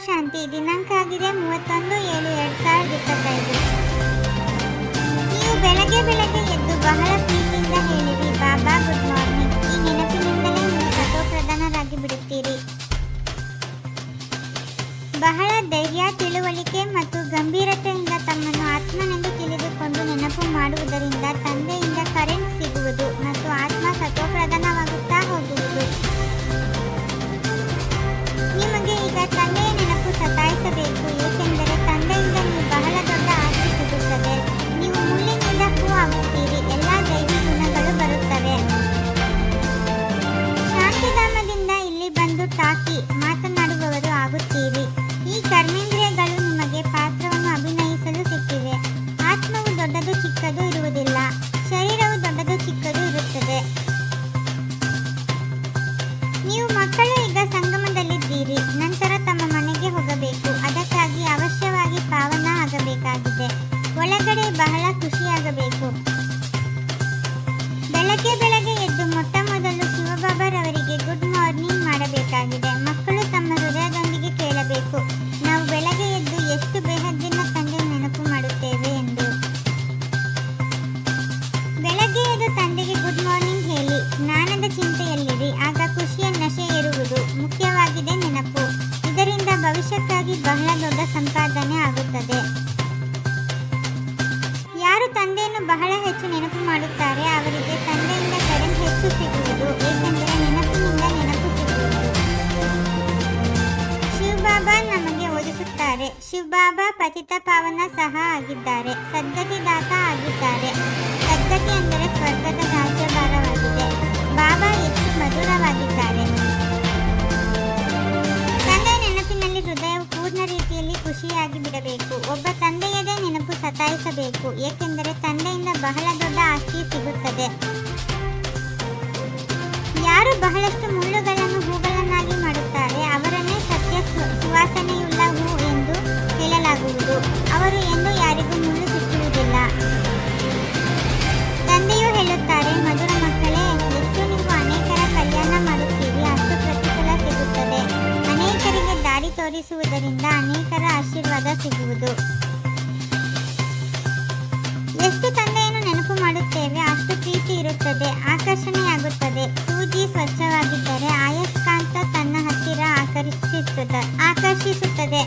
ಶಾಂತಿ. ದಿನಾಂಕ ಆಗಿದೆ 31/7/2025. ನೀವು ಬೆಳಗ್ಗೆ ಎದ್ದು ಬಹಳ ಪ್ರೀತಿಯಿಂದ ಹೇಳಿರಿ, ಬಾಬಾ ಗುಡ್ ಮಾರ್ನಿಂಗ್. ಈ ನೆನಪಿನಿಂದಲೇ ನೀವು ಸತೋಪ್ರಧಾನರಾಗಿ ಬಿಡುತ್ತೀರಿ. ಬಹಳ ಧೈರ್ಯ, ತಿಳುವಳಿಕೆ ಮತ್ತು ಗಂಭೀರತೆಯಿಂದ ತಮ್ಮನ್ನು ಆತ್ಮನೆಂದು ತಿಳಿದುಕೊಂಡು ನೆನಪು ಮಾಡುವುದರಿಂದ ತಂದೆಯಿಂದ ಕರೆಂಟ್ ಸಿಗುವುದು ಮತ್ತು ಆತ್ಮ ಸತೋಪ್ರಧಾನವಾಗುತ್ತಾ ಹೋಗುವುದು. ನಿಮಗೆ ಈಗ ತಂದೆಯ ನೆನಪು ಸತಾಯಿಸಬೇಕು, ಏಕೆಂದರೆ ತಂದೆಯಿಂದ ನೀವು ಬಹಳ ದೊಡ್ಡ ಆಸ್ತಿ ಸಿಗುತ್ತದೆ. ನೀವು ಮುಳ್ಳಿನಿಂದ ಹೂ ಆಗುತ್ತೀರಿ, ಎಲ್ಲ ದೈವಿ ಗುಣಗಳು ಬರುತ್ತವೆ. ಶಾಂತಿಧಾಮದಿಂದ ಇಲ್ಲಿ ಬಂದು ಟಾಕಿ ಮಾತನಾಡುವವರು ಆಗುತ್ತೀರಿ. ಈ ಕರ್ಮೇಂದ್ರಿಯಗಳು ನಿಮಗೆ ಪಾತ್ರವನ್ನು ಅಭಿನಯಿಸಲು ಸಿಕ್ಕಿವೆ. ಆತ್ಮವು ದೊಡ್ಡದು ಚಿಕ್ಕದು ಇರುವುದಿಲ್ಲ, ಶರೀರವು ದೊಡ್ಡದು ಚಿಕ್ಕದು ಇರುತ್ತದೆ. ನೀವು ಮಕ್ಕಳು ಈಗ ಸಂಗಮದಲ್ಲಿದ್ದೀರಿ, ನಂತರ ತಮ್ಮ ಮನೆಗೆ ಹೋಗಬೇಕು. ಅದಕ್ಕಾಗಿ ಅವಶ್ಯವಾಗಿ ಪಾವನ ಆಗಬೇಕಾಗಿದೆ. ಒಳಗಡೆ ಬಹಳ ಖುಷಿಯಾಗಬೇಕು. ಬೆಳಗ್ಗೆ ಎದ್ದು ಮೊಟ್ಟ ಮೊದಲು ಶಿವಬಾಬಾರವರಿಗೆ ಗುಡ್ ಮಾರ್ನಿಂಗ್ ಮಾಡಬೇಕಾಗಿದೆ. ಮಕ್ಕಳು ತಮ್ಮ ಹೃದಯದೊಂದಿಗೆ ಕೇಳಬೇಕು, ನಾವು ಬೆಳಗ್ಗೆ ಎದ್ದು ಎಷ್ಟು ಬೇಹದ್ದಿನ ತಂದೆ ನೆನಪು ಮಾಡುತ್ತೇವೆ ಎಂದು. ಬೆಳಗ್ಗೆ ಎದ್ದು ತಂದೆಗೆ ಗುಡ್ ಮಾರ್ನಿಂಗ್ ಹೇಳಿ, ಜ್ಞಾನದ ಚಿಂತೆಯಲ್ಲಿರಿ, ಆಗ ಖುಷಿಯ ನಶೆ ಇರುವುದು. ಮುಖ್ಯವಾಗಿದೆ ನೆನಪು. ಇದರಿಂದ ಭವಿಷ್ಯಕ್ಕಾಗಿ ಬಹಳ ದೊಡ್ಡ ಸಂಪಾದನೆ ಆಗುತ್ತದೆ. ಯಾರು ತಂದೆಯನ್ನು ಬಹಳ ಹೆಚ್ಚು ನೆನಪು ಮಾಡುತ್ತಾರೆ ಅವರಿಗೆ ತಂದೆಯಿಂದ ಕರೆಂಟ್ ಹೆಚ್ಚು ಸಿಗುವುದು, ಏಕೆಂದರೆ ನೆನಪಿನಿಂದ ನೆನಪು ಸಿಗುವುದು. ಶಿವಬಾಬಾ ನಮಗೆ ಓದಿಸುತ್ತಾರೆ. ಶಿವಬಾಬಾ ಪತಿತ ಪಾವನ ಸಹ ಆಗಿದ್ದಾರೆ, ಸದ್ಗತಿದಾತ ಆಗಿದ್ದಾರೆ. ಸದ್ಗತಿ ಅಂದರೆ ಸ್ವರ್ಗದ ರಾಜ್ಯಭಾರವಾಗಿದೆ. ಬಾಬಾ ಎಷ್ಟು ಮಧುರವಾಗಿದ್ದಾರೆ. ತಂದೆಯ ನೆನಪಿನಲ್ಲಿ ಹೃದಯವು ಪೂರ್ಣ ರೀತಿಯಲ್ಲಿ ಖುಷಿಯಾಗಿ ಬಿಡಬೇಕು. ಒಬ್ಬ ತಂದೆಯದೇ ನೆನಪು ಸತಾಯಿಸಬೇಕು, ಏಕೆಂದರೆ ತಂದೆಯಿಂದ ಬಹಳ ದೊಡ್ಡ ಆಸ್ತಿ ಸಿಗುತ್ತದೆ. ಯಾರು ಬಹಳಷ್ಟು ಮುಳ್ಳುಗಳನ್ನು ಹೂಗಳನ್ನಾಗಿ ಮಾಡುತ್ತಾರೆ ಅವರನ್ನೇ ಸತ್ಯ ಸುವಾಸನೆಯುಳ್ಳ ಹೂ ಎಂದು ಹೇಳಲಾಗುವುದು. ಅವರು ಎಂದು ಯಾರಿಗೂ ಮುಳ್ಳು ಚುಚ್ಚುವುದಿಲ್ಲ. ತಂದೆಯೂ ಹೇಳುತ್ತಾರೆ, ಮಧುರ ಮಕ್ಕಳೇ, ಎಷ್ಟು ನೀವು ಅನೇಕರ ಕಲ್ಯಾಣ ಮಾಡುತ್ತೀರಿ ಅಷ್ಟು ಪ್ರತಿಫಲ ಸಿಗುತ್ತದೆ. ಅನೇಕರಿಗೆ ದಾರಿ ತೋರಿಸುವುದರಿಂದ ಅನೇಕರ ಆಶೀರ್ವಾದ ಸಿಗುವುದು. ಎಷ್ಟು ತಂದೆಯನ್ನು ನೆನಪು ಮಾಡುತ್ತೇವೆ ಅಷ್ಟು ಪ್ರೀತಿ ಇರುತ್ತದೆ, ಆಕರ್ಷಣೆಯಾಗುತ್ತದೆ. ಸೂಜಿ ಸ್ವಚ್ಛವಾಗಿದ್ದರೆ ಆಯಸ್ಕಾಂತ ತನ್ನ ಹತ್ತಿರ ಆಕರ್ಷಿಸುತ್ತದೆ.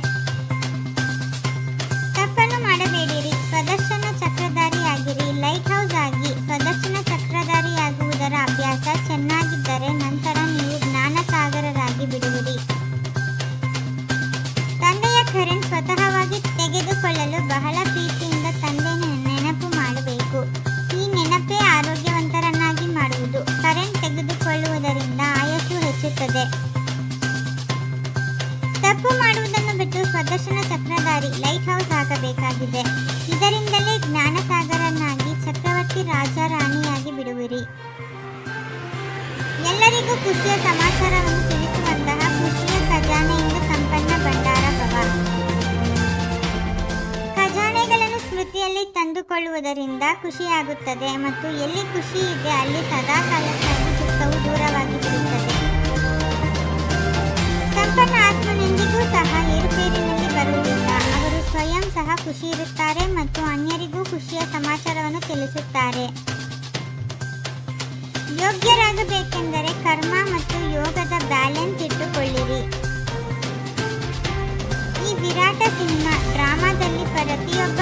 ತಪ್ಪನ್ನು ಮಾಡಬೇಡಿರಿ, ಸ್ವದರ್ಶನ ಚಕ್ರಧಾರಿಯಾಗಿರಿ. ಲೈಟ್ ಹೌಸ್ ಆಗಿ ಸ್ವದರ್ಶನ ಚಕ್ರಧಾರಿಯಾಗುವುದರ ಅಭ್ಯಾಸ ಚೆನ್ನಾಗಿದ್ದರೆ ನಂತರ ನೀವು ಜ್ಞಾನ ಸಾಗರರಾಗಿ ಬಿಡುವಿರಿ. ತಂದೆಯ ಕರೆಂಟ್ ಸ್ವತಃವಾಗಿ ತೆಗೆದುಕೊಳ್ಳಲು ಬಹಳ ಪ್ರೀತಿಯಿಂದ ತಂದೆ ನೆನಪು ಮಾಡಬೇಕು. ಈ ನೆನಪೇ ಆರೋಗ್ಯವಂತರನ್ನಾಗಿ ಮಾಡುವುದು. ಕರೆಂಟ್ ತೆಗೆದುಕೊಳ್ಳುವುದರಿಂದ ಆಯಸ್ಸು ಹೆಚ್ಚುತ್ತದೆ. ತಪ್ಪು ಮಾಡುವುದನ್ನು ಬಿಟ್ಟು ಸ್ವದರ್ಶನ ಚಕ್ರಧಾರಿ ಲೈಟ್ ಹೌಸ್ ಆಗಬೇಕಾಗಿದೆ. ಇದರಿಂದಲೇ ಜ್ಞಾನಸಾಗರನಾಗಿ ಚಕ್ರವರ್ತಿ ರಾಜ ರಾಣಿಯಾಗಿ ಬಿಡುವಿರಿ. ಎಲ್ಲರಿಗೂ ಖುಷಿಯ ಸಮಾಚಾರವನ್ನು ತಿಳಿಸುವಂತಹ ಖುಷಿಯ ಖಜಾನೆಯಿಂದ ಸಂಪನ್ನ ಭಂಡಾರ ಭವ. ಖಜಾನೆಗಳನ್ನು ಸ್ಮೃತಿಯಲ್ಲಿ ತಂದುಕೊಳ್ಳುವುದರಿಂದ ಖುಷಿಯಾಗುತ್ತದೆ ಮತ್ತು ಎಲ್ಲಿ ಖುಷಿ ಇದೆ ಅಲ್ಲಿ ಸದಾ ಕಾಲಕ್ಕಾಗಿ ದುಃಖವು ದೂರವಾಗಿ ಬಿಡುತ್ತದೆ. ಸಂಪನ್ನ ಆತ್ಮನೆಂದಿಗೂ ಸಹ ಏರುಪೇರಿನಲ್ಲಿ ಬರುವುದಿಲ್ಲ. ಅವರು ಸ್ವಯಂ ಸಹ ಖುಷಿ ಇರುತ್ತಾರೆ ಮತ್ತು ಅನ್ಯರಿಗೂ ಖುಷಿಯ ಸಮಾಚಾರವನ್ನು ತಿಳಿಸುತ್ತಾರೆ. ಯೋಗ್ಯರಾಗಬೇಕೆಂದರೆ ಕರ್ಮ ಮತ್ತು ಯೋಗದ ಬ್ಯಾಲೆನ್ಸ್ ಇಟ್ಟುಕೊಳ್ಳಿರಿ. ಈ ವಿರಾಟ ಸಿನಿಮಾ ಡ್ರಾಮಾದಲ್ಲಿ ಪ್ರತಿಯೊಬ್ಬ